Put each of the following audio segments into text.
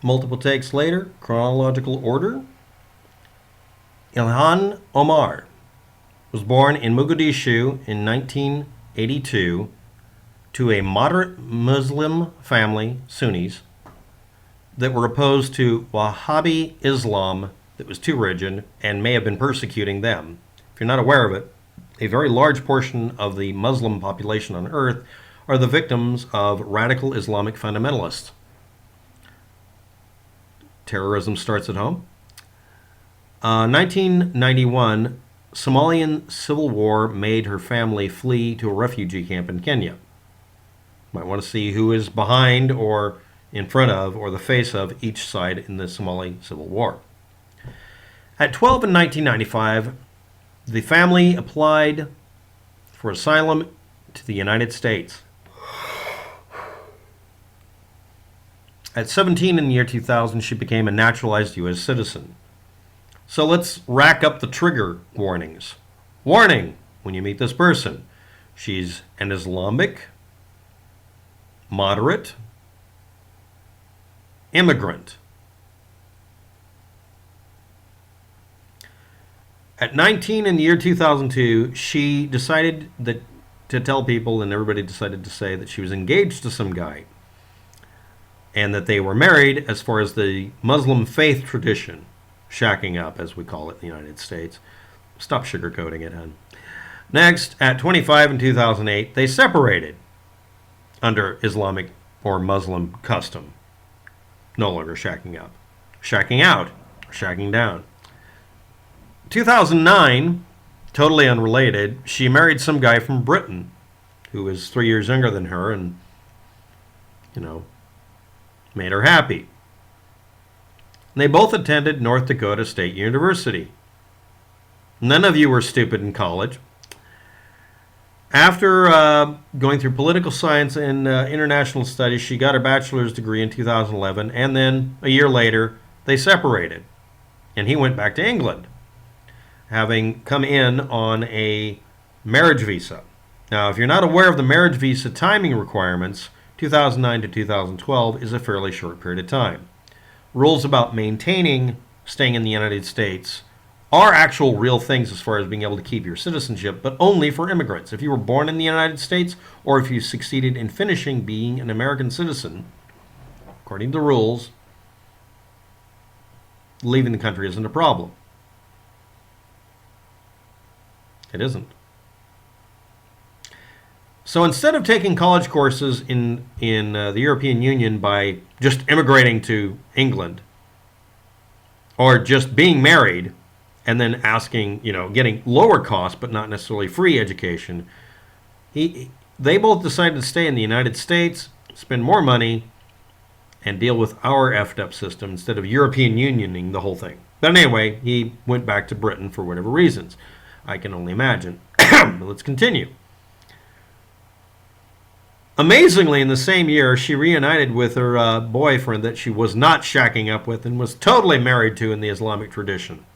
Multiple takes later, chronological order. Ilhan Omar was born in Mogadishu in 1982 to a moderate Muslim family, Sunnis, that were opposed to Wahhabi Islam that was too rigid and may have been persecuting them. If you're not aware of it, a very large portion of the Muslim population on earth are the victims of radical Islamic fundamentalists. Terrorism starts at home. 1991, Somalian civil war made her family flee to a refugee camp in Kenya. Might want to see who is behind or in front of or the face of each side in the Somali civil war. At 12 in 1995, the family applied for asylum to the United States. At 17 in the year 2000, she became a naturalized U.S. citizen. So let's rack up the trigger warnings. Warning when you meet this person. She's an Islamic, moderate, immigrant. At 19 in the year 2002, she decided to tell people, and everybody decided to say, that she was engaged to some guy and that they were married as far as the Muslim faith tradition, shacking up, as we call it in the United States. Stop sugarcoating it, hon. Next, at 25 in 2008, they separated under Islamic or Muslim custom. No longer shacking up. Shacking out, shacking down. 2009, totally unrelated, she married some guy from Britain who was 3 years younger than her and, made her happy. They both attended North Dakota State University. None of you were stupid in college. After going through political science and international studies, she got her bachelor's degree in 2011, and then a year later, they separated, and he went back to England, having come in on a marriage visa. Now, if you're not aware of the marriage visa timing requirements, 2009 to 2012 is a fairly short period of time. Rules about maintaining staying in the United States are actual real things as far as being able to keep your citizenship, but only for immigrants. If you were born in the United States or if you succeeded in finishing being an American citizen, according to the rules, leaving the country isn't a problem. It isn't. So instead of taking college courses in the European Union by just immigrating to England or just being married and then asking, getting lower cost but not necessarily free education, they both decided to stay in the United States, spend more money, and deal with our effed up system instead of European Unioning the whole thing. But anyway, he went back to Britain for whatever reasons. I can only imagine. Let's continue. Amazingly, in the same year, she reunited with her boyfriend that she was not shacking up with and was totally married to in the Islamic tradition.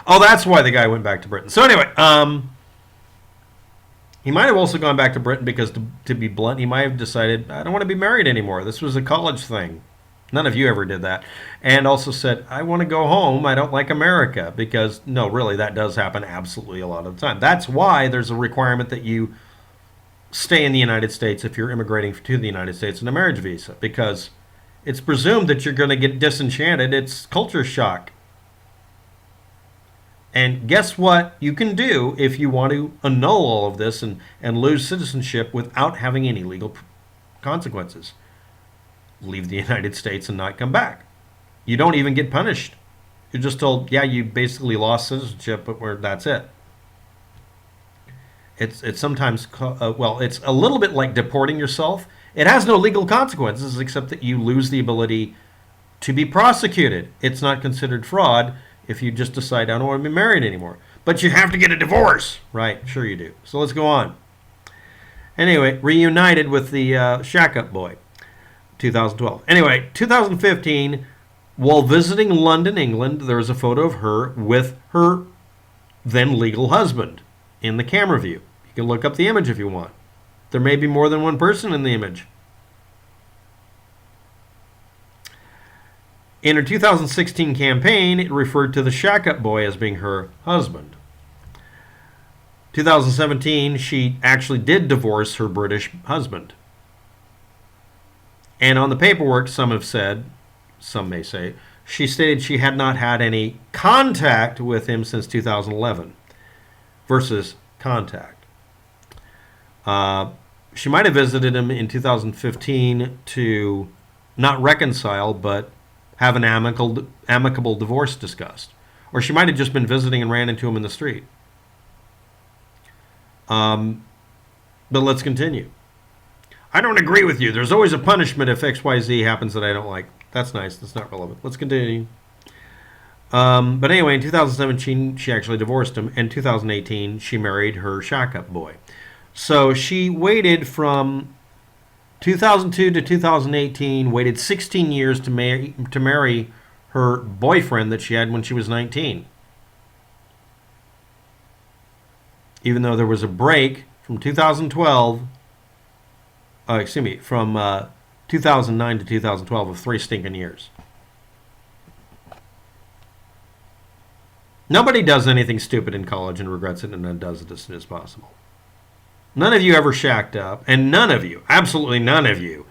Oh, that's why the guy went back to Britain. So anyway, he might have also gone back to Britain because, to be blunt, he might have decided, I don't want to be married anymore. This was a college thing. None of you ever did that. And also said, I want to go home. I don't like America. Because, no, really, that does happen absolutely a lot of the time. That's why there's a requirement that you stay in the United States if you're immigrating to the United States in a marriage visa. Because it's presumed that you're going to get disenchanted. It's culture shock. And guess what you can do if you want to annul all of this and lose citizenship without having any legal consequences? Leave the United States and not come back. You don't even get punished. You're just told, yeah, you basically lost citizenship, but that's it. It's sometimes, it's a little bit like deporting yourself. It has no legal consequences except that you lose the ability to be prosecuted. It's not considered fraud if you just decide, I don't want to be married anymore. But you have to get a divorce. Right, sure you do. So let's go on. Anyway, reunited with the shack-up boy. 2012. Anyway, 2015, while visiting London, England, there was a photo of her with her then legal husband in the camera view. You can look up the image if you want. There may be more than one person in the image. In her 2016 campaign, it referred to the shack-up boy as being her husband. 2017, she actually did divorce her British husband. And on the paperwork, some have said, some may say, she stated she had not had any contact with him since 2011 versus contact. She might have visited him in 2015 to not reconcile, but have an amicable divorce discussed. Or she might have just been visiting and ran into him in the street. But let's continue. I don't agree with you. There's always a punishment if XYZ happens that I don't like. That's nice. That's not relevant. Let's continue. But anyway, in 2017, she actually divorced him. In 2018, she married her shack-up boy. So she waited from 2002 to 2018, waited 16 years to marry her boyfriend that she had when she was 19. Even though there was a break from 2012, from 2009 to 2012 of 3 stinking years. Nobody does anything stupid in college and regrets it and then does it as soon as possible. None of you ever shacked up, and none of you, absolutely none of you,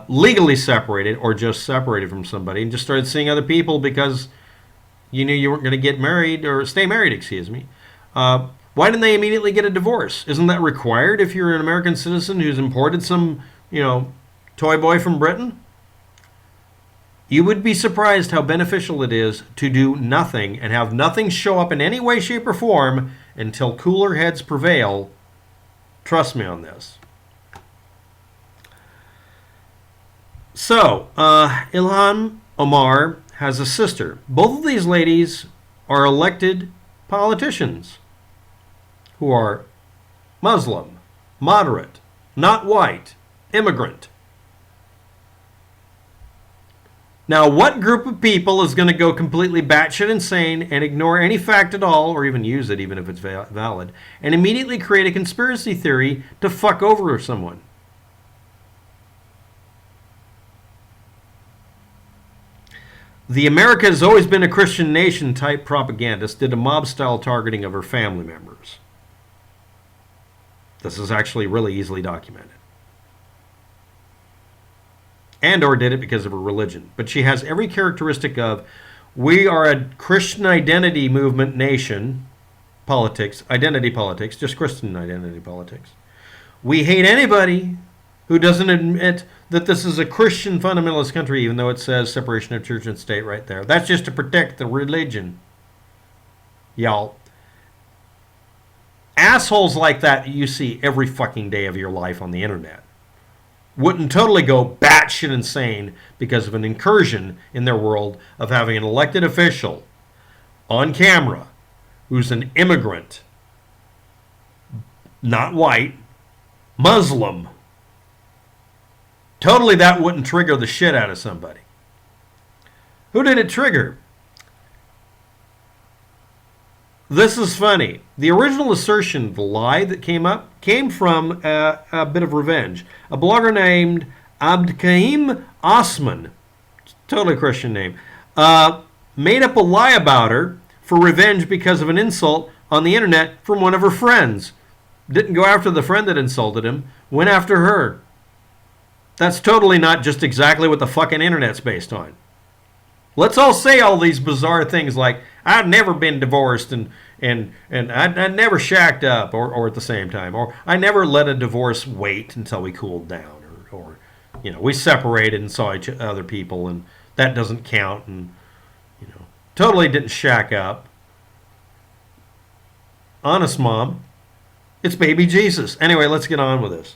legally separated or just separated from somebody and just started seeing other people because you knew you weren't going to get married or stay married, excuse me. Why didn't they immediately get a divorce? Isn't that required if you're an American citizen who's imported some, toy boy from Britain? You would be surprised how beneficial it is to do nothing and have nothing show up in any way, shape, or form until cooler heads prevail. Trust me on this. So, Ilhan Omar has a sister. Both of these ladies are elected politicians who are Muslim, moderate, not white, immigrant. Now, what group of people is going to go completely batshit insane and ignore any fact at all, or even use it, even if it's valid, and immediately create a conspiracy theory to fuck over someone? The America has always been a Christian nation type propagandist did a mob-style targeting of her family members. This is actually really easily documented. And or did it because of her religion. But she has every characteristic of, we are a Christian identity movement nation, politics, identity politics, just Christian identity politics. We hate anybody who doesn't admit that this is a Christian fundamentalist country, even though it says separation of church and state right there. That's just to protect the religion. Y'all. Assholes like that you see every fucking day of your life on the internet wouldn't totally go batshit insane because of an incursion in their world of having an elected official on camera who's an immigrant, not white, Muslim. Totally that wouldn't trigger the shit out of somebody. Who did it trigger? This is funny. The original assertion, the lie that came up, came from a bit of revenge. A blogger named Abdihakim Osman, totally Christian name, made up a lie about her for revenge because of an insult on the internet from one of her friends. Didn't go after the friend that insulted him, went after her. That's totally not just exactly what the fucking internet's based on. Let's all say all these bizarre things like, I've never been divorced and I never shacked up or at the same time, or I never let a divorce wait until we cooled down, or we separated and saw each other people and that doesn't count, and totally didn't shack up. Honest, Mom. It's baby Jesus. Anyway, let's get on with this.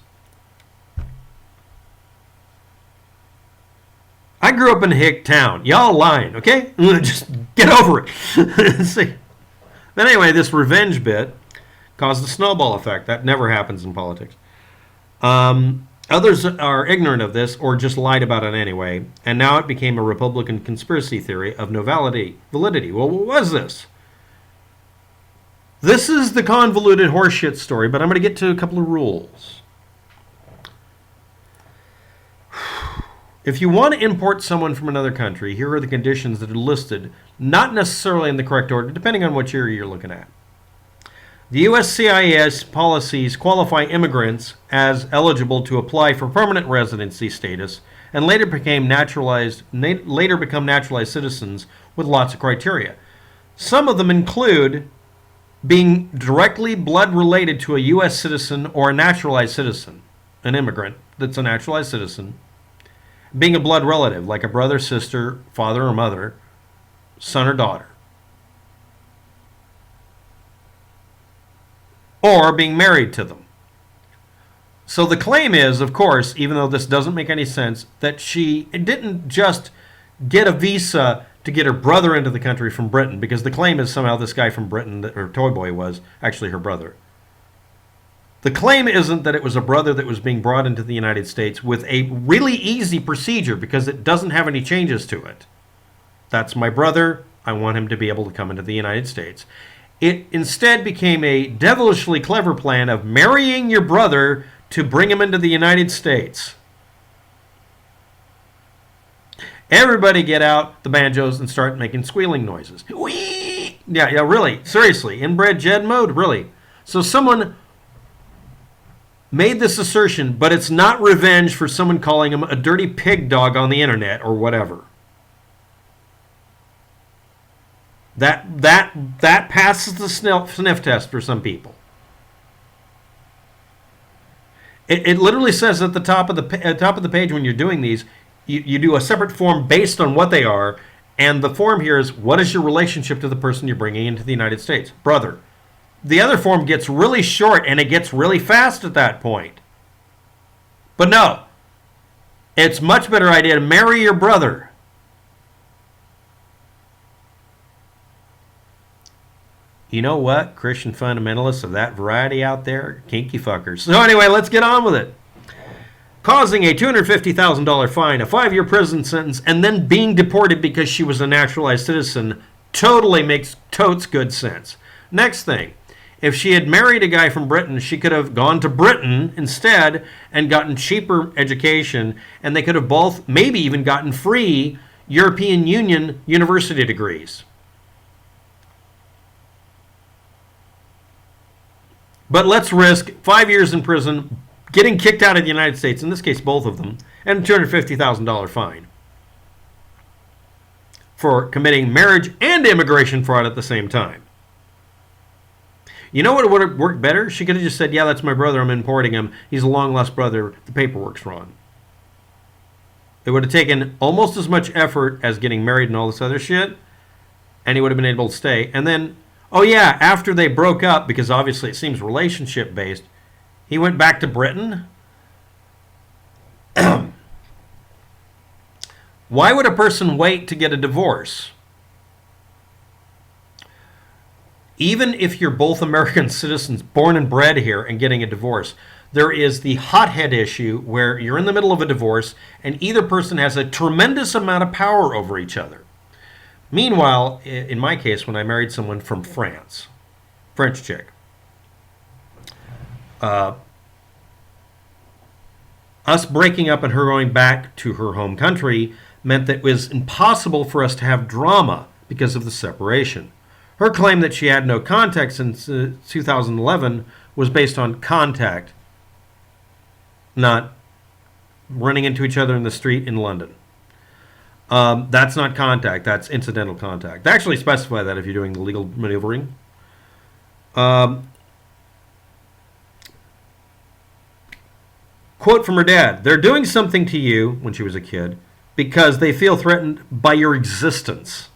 I grew up in a hick town. Y'all lying, okay? Just get over it. See. But anyway, this revenge bit caused a snowball effect. That never happens in politics. Others are ignorant of this or just lied about it anyway, and now it became a Republican conspiracy theory of no validity. Well, what was this? This is the convoluted horseshit story, but I'm going to get to a couple of rules. If you want to import someone from another country, here are the conditions that are listed, not necessarily in the correct order, depending on what area you're looking at. The USCIS policies qualify immigrants as eligible to apply for permanent residency status and later become naturalized citizens with lots of criteria. Some of them include being directly blood related to a U.S. citizen or a naturalized citizen, an immigrant that's a naturalized citizen, being a blood relative, like a brother, sister, father or mother, son or daughter, or being married to them. So the claim is, of course, even though this doesn't make any sense, that she didn't just get a visa to get her brother into the country from Britain, because the claim is somehow this guy from Britain, that her toy boy was actually her brother. The claim isn't that it was a brother that was being brought into the United States with a really easy procedure because it doesn't have any changes to it. That's my brother. I want him to be able to come into the United States. It instead became a devilishly clever plan of marrying your brother to bring him into the United States. Everybody get out the banjos and start making squealing noises. Whee! Yeah, really. Seriously. Inbred Jed mode? Really. So someone made this assertion, but it's not revenge for someone calling him a dirty pig dog on the internet or whatever. That passes the sniff test for some people. It literally says at the top of the page when you're doing these, you do a separate form based on what they are, and the form here is, what is your relationship to the person you're bringing into the United States? Brother. The other form gets really short, and it gets really fast at that point. But no, it's a much better idea to marry your brother. You know what? Christian fundamentalists of that variety out there, kinky fuckers. So anyway, let's get on with it. Causing a $250,000 fine, a 5-year prison sentence, and then being deported because she was a naturalized citizen totally makes totes good sense. Next thing. If she had married a guy from Britain, she could have gone to Britain instead and gotten cheaper education, and they could have both maybe even gotten free European Union university degrees. But let's risk 5 years in prison, getting kicked out of the United States, in this case both of them, and a $250,000 fine for committing marriage and immigration fraud at the same time. You know what would have worked better? She could have just said, yeah, that's my brother, I'm importing him. He's a long-lost brother. The paperwork's wrong. It would have taken almost as much effort as getting married and all this other shit, and he would have been able to stay. And then, oh yeah, after they broke up, because obviously it seems relationship-based, he went back to Britain. Why would a person wait to get a divorce? Even if you're both American citizens born and bred here and getting a divorce, there is the hothead issue where you're in the middle of a divorce and either person has a tremendous amount of power over each other. Meanwhile, in my case, when I married someone from France, French chick, us breaking up and her going back to her home country meant that it was impossible for us to have drama because of the separation. Her claim that she had no contact since 2011 was based on contact, not running into each other in the street in London. That's not contact, that's incidental contact. They actually specify that if you're doing the legal maneuvering. Quote from her dad, "They're doing something to you," when she was a kid, "because they feel threatened by your existence."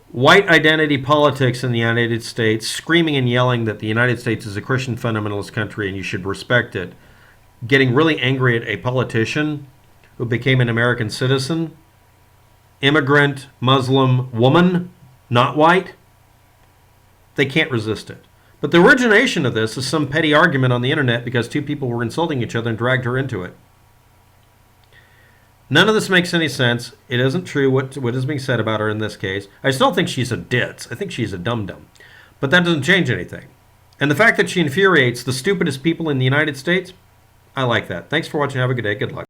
White identity politics in the United States, screaming and yelling that the United States is a Christian fundamentalist country and you should respect it. Getting really angry at a politician who became an American citizen, immigrant, Muslim woman, not white. They can't resist it. But the origination of this is some petty argument on the internet because two people were insulting each other and dragged her into it. None of this makes any sense. It isn't true what is being said about her in this case. I still think she's a ditz. I think she's a dum-dum. But that doesn't change anything. And the fact that she infuriates the stupidest people in the United States, I like that. Thanks for watching. Have a good day. Good luck.